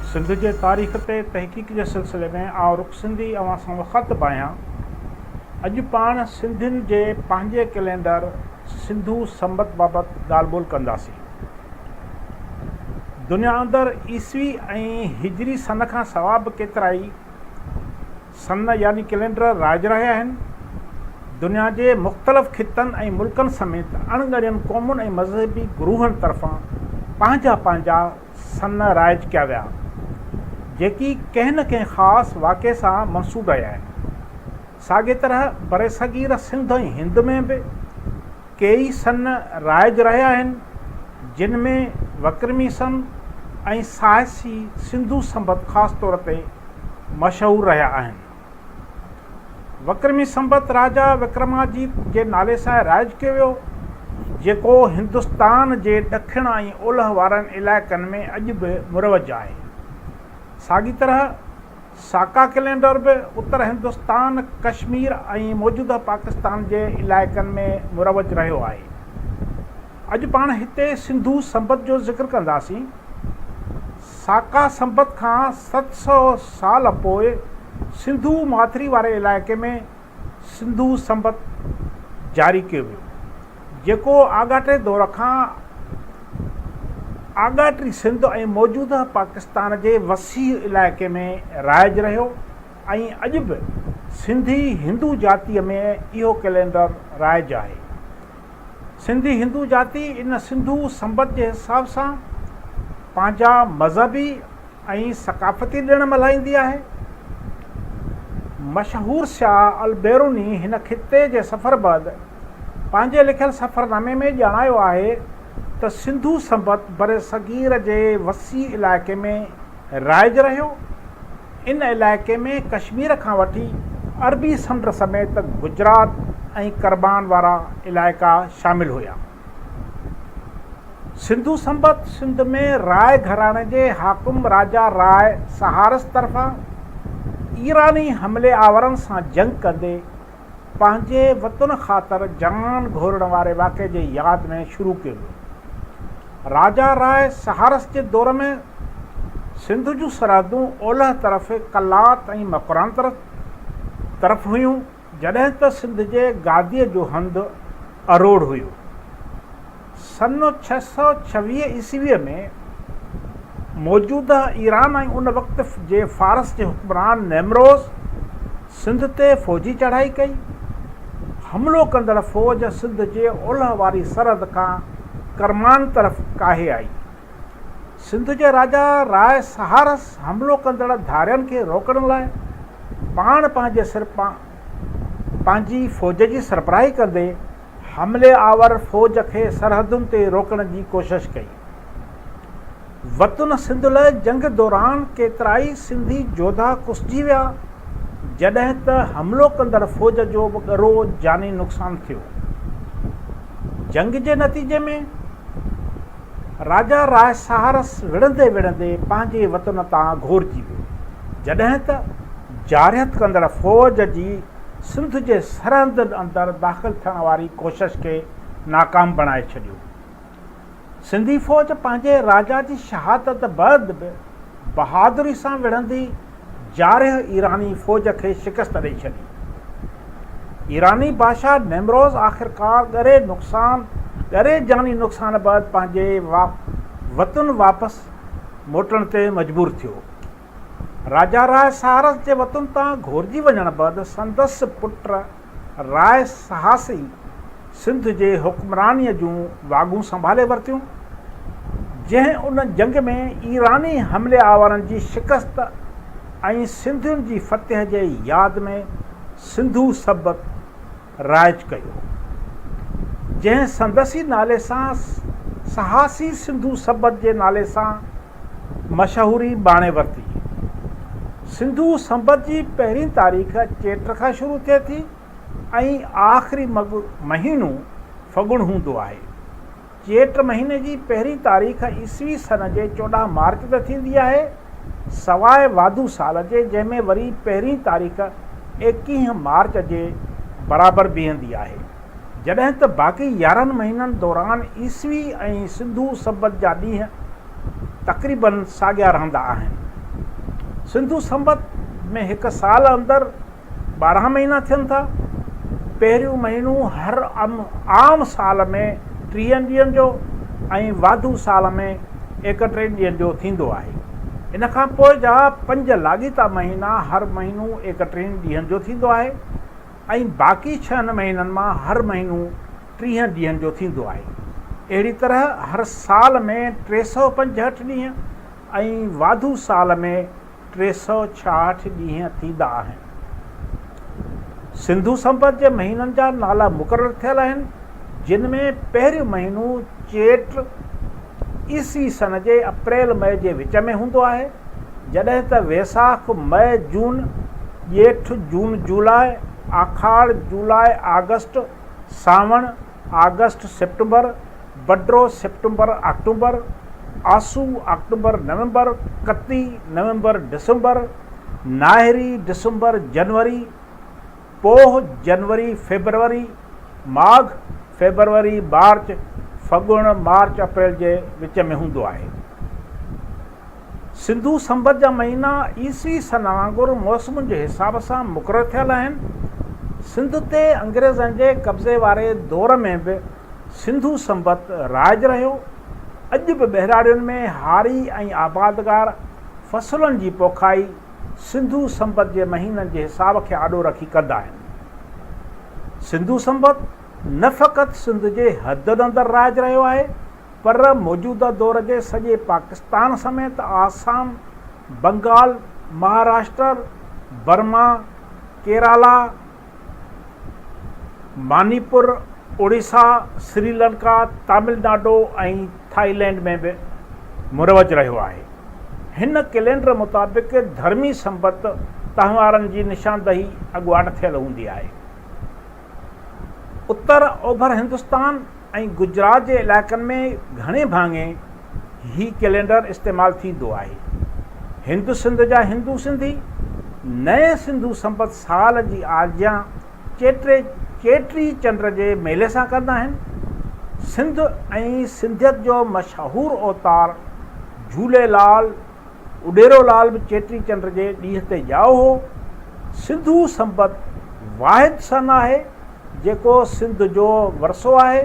सिंध जे तारीख़ ते तहक़ीक़ जे सिलसिले में आउं रुख सिंधी अवां सां ख़त आहियां। अॼु पाण सिंधियुनि जे पंहिंजे कैलेंडर सिंधू संबत बाबति ॻाल्हि ॿोल कंदासीं। दुनिया अंदरि ईसवी ऐं हिजरी सन खां सवाइ बि केतिरा ई सन यानी कैलेंडर राइज रहिया आहिनि। दुनिया जे मुख़्तलिफ़ ख़ितनि ऐं मुल्कनि समेत अणॻणियुनि क़ौमुनि ऐं मज़हबी गुरूहनि तरफ़ां पंहिंजा पंहिंजा सन राइज कया विया, जेकी कंहिं न कंहिं ख़ासि वाक़े सां मंसूब रहिया आहिनि। साॻे तरह बरसगीर सिंध ऐं हिंद में बि कई सन राइज रहिया आहिनि, जिन में वक्रमी सन ऐं साहसी सिंधू संबत ख़ासि तौर ते मशहूरु रहिया आहिनि। वक्रमी संबत राजा विक्रमाजीत जे नाले सां राइज कयो वियो, जेको हिंदुस्तान जे ॾखिण ऐं ओलह वारनि इलाइक़नि में अॼु बि मुरवज आहे। साॻी तरह साका कैलेंडर बि उत्तर हिंदुस्तान, कश्मीर ऐं मौजूदा पाकिस्तान जे इलाइक़नि में मुरवज रहियो आहे। अॼु पाण हिते सिंधू संबत जो ज़िक्र कंदासीं। साका संबत खां 700 साल पोइ सिंधू माथिरी वारे इलाइक़े में सिंधू संबत जारी कयो वियो, जेको आगाटे दौर खां आगाटी सिंध ऐं मौजूदा पाकिस्तान जे वसी इलाइक़े में राइज रहियो ऐं अॼु बि सिंधी हिंदू जातीअ में इहो कैलेंडर राइज आहे। सिंधी हिंदू जाती इन सिंधू संबत जे हिसाब सां पंहिंजा मज़हबी ऐं सक़ाफ़ती ॾिण मल्हाईंदी आहे। मशहूरु शाह अल-बैरूनी हिन ख़िते जे सफ़र बैदि पंहिंजे लिखियल सफ़रनामे में ॼाणायो आहे त सिंधू संबत बरसगीर जे वसी इलाइक़े में राइज रहियो। इन इलाइक़े में कश्मीर खां वठी अरबी समुंड समेत गुजरात ऐं करबान वारा इलाइक़ा शामिल हुया। सिंधू संबत सिंध में राय घराणे जे हाकुम राजा राय सहारस तरफ़ां ईरानी हमले आवरनि सां जंग कंदे पंहिंजे वतन ख़ातिर जान घोरण वारे वाक़े जे यादि में शुरू कयो वियो। राजा राय सहारस जे दौर में सिंध जूं सरहदूं ओलह तरफ़ कलात ऐं मकरान तरफ़ हुयूं, जॾहिं त सिंध जे गादीअ जो हंधु अरोड़ हुयो। सन 626 ईस्वीअ में मौजूदा ईरान ऐं उन वक़्त जे फारस जे हुक्मरान नेमरोज़ सिंध ते फ़ौजी चढ़ाई कई। हमलो कंदड़ फ़ौज सिंध जे ओलह वारी सरहद खां करमान तरफ़ काहे आई। सिंध जे राजा राय सहारस हमलो कंदड़ धारियनि खे रोकण लाइ पाण पंहिंजे सिर पंहिंजी फ़ौज जी सरबराही कंदे हमले आवर फ़ौज खे सरहदुनि ते रोकण जी कोशिश कई। वतन सिंध लाइ जंग दौरान केतिराई सिंधी जोधा कुसिजी विया, जॾहिं त हमलो कंदड़ फ़ौज जो बि ॻरो जानी नुक़सानु थियो। जंग जे नतीजे में राजा राय सहारस विढ़ंदे विढ़ंदे पंहिंजे वतन तां घोरजी वियो, जॾहिं त जारियत कंदड़ फ़ौज जी सिंध जे सरहद अंदरि दाख़िल थियण वारी कोशिश खे नाकाम बणाए छॾियो। सिंधी फ़ौज पंहिंजे राजा जी शहादत बैदि बि बहादुरी सां विढ़ंदी जारिह ईरानी फ़ौज खे शिकस्त ॾेई छॾी। ईरानी बादशाह नेमरोज़ आख़िरकार ॻरे जानी नुक़सान बैदि पंहिंजे वतन वापसि मोटण ते मजबूर थियो। राजा राय सहारस जे वतन तां घोरजी वञण बैदि संदसि पुट राय सहासी सिंध जे हुक्मरानीअ जूं वाॻूं संभाले वरितियूं, जंहिं उन जंग में ईरानी हमले आवरनि जी शिकस्त ऐं सिंधियुनि जी फ़तह जे यादि में सिंधू संबत राइज कयो, जंहिं संदसी नाले सां सहासी सिंधू संबत जे नाले सां मशहूरी बाणे वरिती। सिंधू संबत जी पहिरीं तारीख़ चेट खां शुरू थिए थी ऐं आख़िरी महीनो फगुण हूंदो आहे। चेट महीने जी पहिरीं तारीख़ ईस्वी सन जे 14 मार्च ते थींदी आहे, सवाइ वाधू साल जे, जंहिंमें वरी पहिरीं तारीख़ 21 मार्च जे बराबरि बीहंदी आहे, जॾहिं त बाक़ी 11 महीननि दौरान ईस्वी ऐं सिंधू संबत जा ॾींहं तक़रीबन साॻिया रहंदा आहिनि। सिंधु संबत में हिकु साल अंदरि 12 महीना थियनि था। पहिरियों महीनो हर आम साल में 30 ॾींहंनि जो ऐं वाधू साल में 31 ॾींहंनि जो थींदो आहे। इन खां पोइ जा 5 लाॻीता महीना हर महीनो 31 ॾींहंनि जो थींदो आहे ऐं बाक़ी 6 महीननि मां हर महीनो 30 ॾींहंनि जो थींदो आहे। अहिड़ी तरह हर साल में 365 ॾींहं ऐं वाधू साल में 366 ॾींहं थींदा आहिनि। सिंधु संबत जे महीननि जा नाला मुक़ररु थियल आहिनि, जिन में पहिरियों महीनो चेट ईसी सन जे अप्रैल मई जे विच में हूंदो आहे, जॾहिं त वैसाख मई जून, ॼेठ जून जुलाई, आखाड़ जुलाई आगस्ट, सावण आगस्ट सितंबर, बडरो सितंबर अक्टूबर, आसू अक्टूबर नवंबर, कती नवंबर दिसंबर, नाहिरी दिसंबर जनवरी, पोह जनवरी फेबरवरी, माघ फेबरवरी मार्च, फगुण मार्च अप्रैल जे विच में हूंदो आहे। सिंधु संबत जा महीना ईसवी सन वांगुरु मौसमुनि जे हिसाब सां मुक़ररु थियल आहिनि। सिंध ते अंग्रेज़नि जे कब्ज़े वारे दौर में बि सिंधु संबत राज रहियो। अॼु बि बहिराड़ियुनि में हारी ऐं आबादगार फ़सुलनि जी पोखाई सिंधु संबत जे महीननि जे हिसाब खे आॾो रखी कंदा आहिनि। सिंधु संबत न फ़क़ति सिंध जे हदनि अंदरि राज रहियो आहे, पर मौजूदा दौर जे सॼे पाकिस्तान समेत आसाम, बंगाल, महाराष्ट्र, बर्मा, केरला, मणिपुर, उड़ीसा, श्रीलंका, तमिलनाडु ऐं थाईलैंड में बि मुरवज रहियो आहे। हिन कैलेंडर मुताबिक़ धर्मी संबत तहिवारनि जी निशानदही अॻुवाट थियल हूंदी आहे। उत्तर ओभर हिंदुस्तान ऐं गुजरात जे इलाइक़नि में घणे भाङे ही कैलेंडर इस्तेमालु थींदो आहे। हिंदु सिंध जा हिंदू सिंधी नए सिंधु संबत साल जी आज्ञा चेटी चंड जे मेले सां कंदा आहिनि। सिंध ऐं सिंधियत जो मशहूरु अवतार झूलेलाल उॾेरोलाल बि चेटी चंड जे ॾींहं ते ॼाओ हो। सिंधु संबत वाहिद सन आहे जेको सिंध जो वरसो आहे।